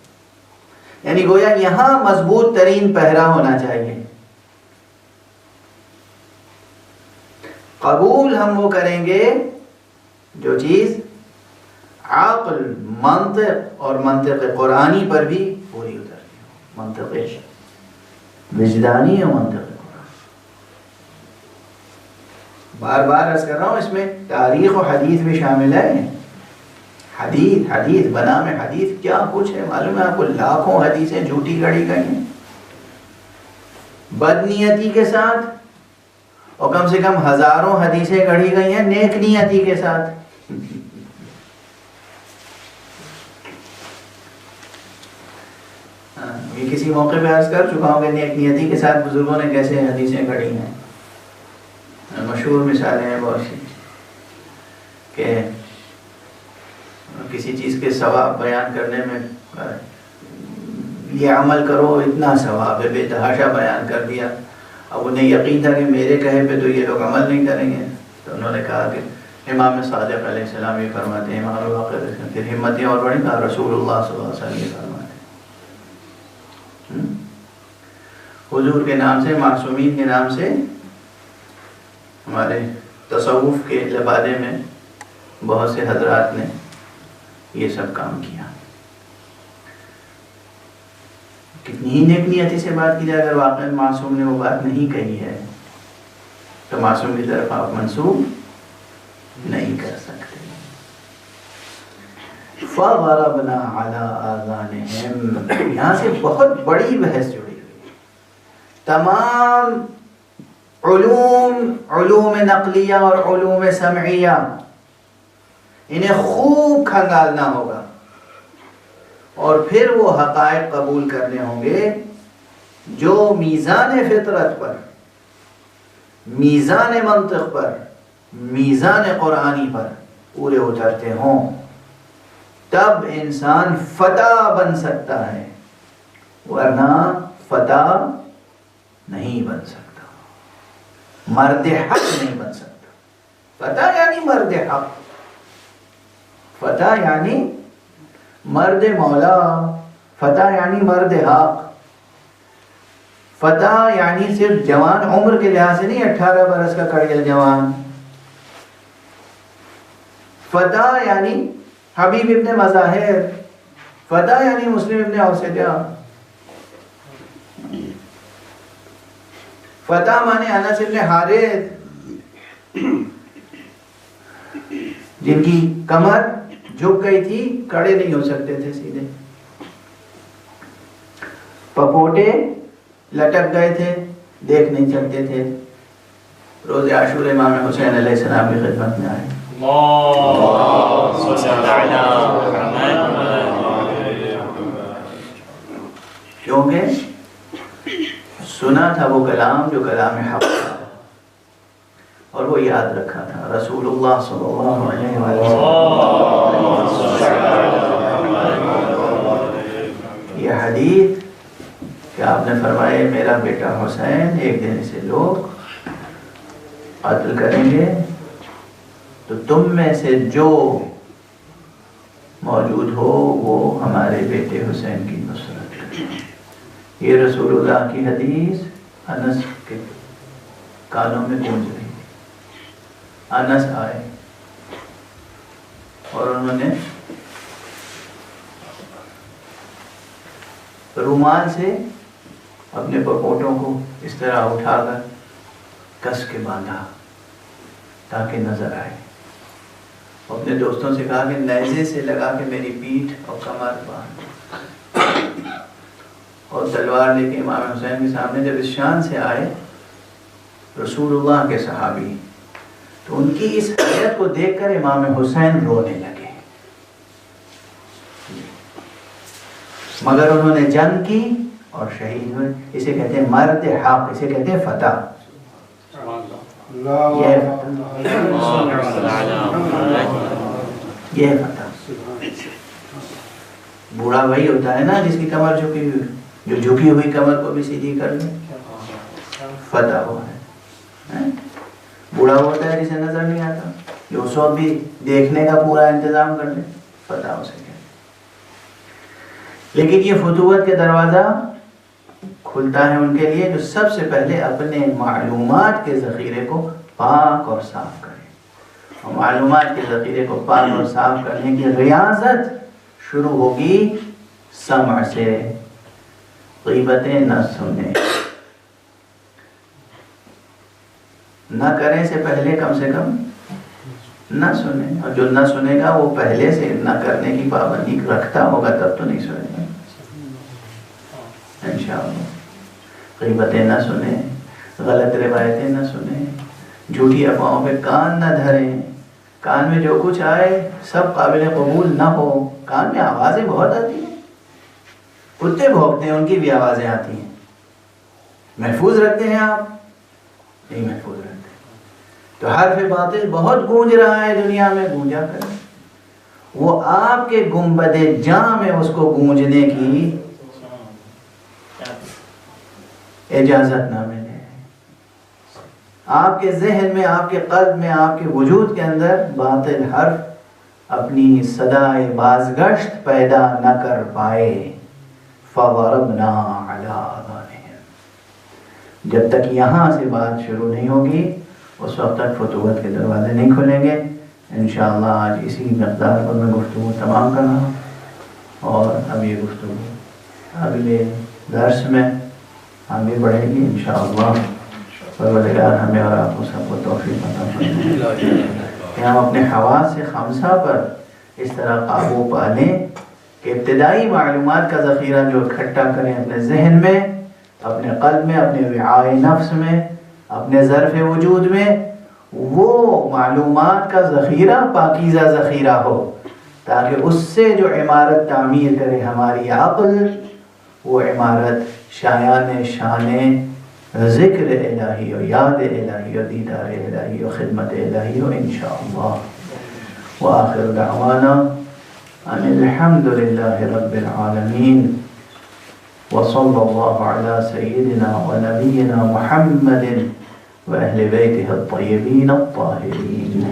یعنی گویا یہاں مضبوط ترین پہرا ہونا چاہیے. قبول ہم وہ کریں گے جو چیز عقل، منطق اور منطق قرآنی پر بھی پوری اترتی ہو، منطق وجدانی اور منطق قرآن۔ بار بار عرض کر رہا ہوں، اس میں تاریخ و حدیث بھی شامل ہے۔ حدیث بنام حدیث کیا کچھ ہے معلوم ہے آپ کو؟ لاکھوں حدیثیں جھوٹی گڑی گئی ہیں بد نیتی کے ساتھ، اور کم سے کم ہزاروں حدیثیں گڑھی گئی ہیں نیک نیتی کے ساتھ۔ یہ کسی موقع پہ عرض کر چکا ہوں کہ نیک نیتی کے ساتھ بزرگوں نے کیسے حدیثیں گڑھی ہیں۔ مشہور مثالیں ہیں بہت سی کہ کسی چیز کے ثواب بیان کرنے میں یہ عمل کرو اتنا ثواب ہے، بے تحاشا بیان کر دیا۔ اب انہیں یقین تھا کہ میرے کہے پہ تو یہ لوگ عمل نہیں کریں گے، تو انہوں نے کہا کہ امام صادق علیہ السلام یہ فرماتے ہیں، امام الواقع، پھر ہمتیں اور بڑھی، کہا رسول اللہ صلی اللہ علیہ وسلم یہ فرماتے ہیں۔ حضور کے نام سے، معصومین کے نام سے ہمارے تصوف کے لبادے میں بہت سے حضرات نے یہ سب کام کیا۔ کتنی ہی نیک نیتی سے بات کی جائے، اگر واقعی معصوم نے وہ بات نہیں کہی ہے تو معصوم کی طرف آپ منسوب نہیں کر سکتے۔ فَضَرَبْنَا عَلَىٰ آذَانِهِمْ، یہاں سے بہت بڑی بحث جڑی ہوئی۔ تمام علوم نقلیہ اور علوم سمعیہ، انہیں خوب کھنگالنا ہوگا اور پھر وہ حقائق قبول کرنے ہوں گے جو میزان فطرت پر، میزان منطق پر، میزان قرآنی پر پورے اترتے ہوں، تب انسان فتح بن سکتا ہے، ورنہ فتح نہیں بن سکتا، مرد حق نہیں بن سکتا۔ فتح یعنی مرد حق، فتح یعنی مرد مولا، فتح یعنی مرد حق، فتح یعنی صرف جوان عمر کے لحاظ سے نہیں، 18 برس کا کڑیل جوان۔ فتح یعنی حبیب ابن مظاہر، فتح یعنی مسلم ابن اوسیہ، فتح مانے انس ابن حارث جن کی کمر جھک گئی تھی، کھڑے نہیں ہو سکتے تھے سیدھے، پپوٹے لٹک گئے تھے، دیکھ نہیں سکتے تھے، روز عاشور امام حسین علیہ السلام کی خدمت میں آئے۔ کیونکہ سنا تھا وہ کلام جو کلام حق تھا، اور وہ یاد رکھا تھا رسول اللہ صلی اللہ علیہ وسلم۔ یہ حدیث کہ آپ نے فرمایا میرا بیٹا حسین ایک دن سے لوگ قتل کریں گے، تو تم میں سے جو موجود ہو وہ ہمارے بیٹے حسین کی نصرت کرے۔ یہ رسول اللہ کی حدیث انس کے کانوں میں گونج رہی۔ انس آئے اور انہوں نے رومال سے اپنے پپوٹوں کو اس طرح اٹھا کر کس کے باندھا تاکہ نظر آئے، اپنے دوستوں سے کہا کہ نیزے سے لگا کے میری پیٹھ اور کمر باندھ، اور تلوار لے کے امام حسین کے سامنے جب اس شان سے آئے رسول اللہ کے صحابی، تو ان کی اس حیرت کو دیکھ کر امام حسین رونے لگے، مگر انہوں نے جنگ کی اور شہید ہوئے۔ اسے کہتے ہیں مرد حق، اسے کہتے ہیں فتح۔ یہ فتح بوڑھا وہی ہوتا ہے نا جس کی کمر جھکی ہوئی، جو جھکی ہوئی کمر کو بھی سیدھی کر لے، فتح ہوا ہے۔ بوڑھا ہوتا ہے جسے نظر نہیں آتا، جو اس وقت بھی دیکھنے کا پورا انتظام کر لے، فتح ہو سکے۔ لیکن یہ فتوحت کے دروازہ کھلتا ہے ان کے لیے جو سب سے پہلے اپنے معلومات کے ذخیرے کو پاک اور صاف کریں، اور معلومات کے ذخیرے کو پاک اور صاف کرنے کی ریاضت شروع ہوگی سمع سے. غیبتیں نہ سنیں، نہ کریں سے پہلے کم سے کم نہ سنیں، اور جو نہ سنے گا وہ پہلے سے نہ کرنے کی پابندی رکھتا ہوگا تب تو نہیں سنے گا انشاءاللہ. غیبتیں نہ سنیں، غلط روایتیں نہ سنیں، جھوٹی افواہوں پہ کان نہ دھریں. کان میں جو کچھ آئے سب قابل قبول نہ ہو. کان میں آوازیں بہت آتی ہیں، کتے بھونکتے ہیں ان کی بھی آوازیں آتی ہیں. محفوظ رکھتے ہیں آپ؟ نہیں محفوظ رکھتے. تو حرف باطل بہت گونج رہا ہے دنیا میں، گونجا کر وہ آپ کے گنبد جاں میں اس کو گونجنے کی اجازت نہ ملے. آپ کے ذہن میں، آپ کے قلب میں، آپ کے وجود کے اندر باطل حرف اپنی صدائے بازگشت پیدا نہ کر پائے. فَضَرَبْنَا عَلَىٰ آذَانِهِمْ. جب تک یہاں سے بات شروع نہیں ہوگی اس وقت تک فتوحت کے دروازے نہیں کھلیں گے. انشاءاللہ آج اسی مقدار پر میں گفتگو تمام کر رہا ہوں، اور اب یہ گفتگو اگلے درس میں آگے بڑھے گی انشاءاللہ. پروردگار ہمیں اور آپ کو سب کو توفیق عطا فرمائے کہ ہم اپنے حواس سے خمسہ پر اس طرح قابو پا لیں کہ ابتدائی معلومات کا ذخیرہ جو اکٹھا کریں اپنے ذہن میں، اپنے قلب میں، اپنے وعاء نفس میں، اپنے ظرف وجود میں، وہ معلومات کا ذخیرہ پاکیزہ ذخیرہ ہو، تاکہ اس سے جو عمارت تعمیر کرے ہماری عقل، وہ عمارت شایان شان ذکر الہی و یاد الہی و دیدار الہی و خدمت الہی و انشاءاللہ. وآخر دعوانا ان الحمد للہ رب العالمین، وصلی اللہ علی سیدنا و نبینا محمد و اہل بیتہ الطیبین الطاہرین.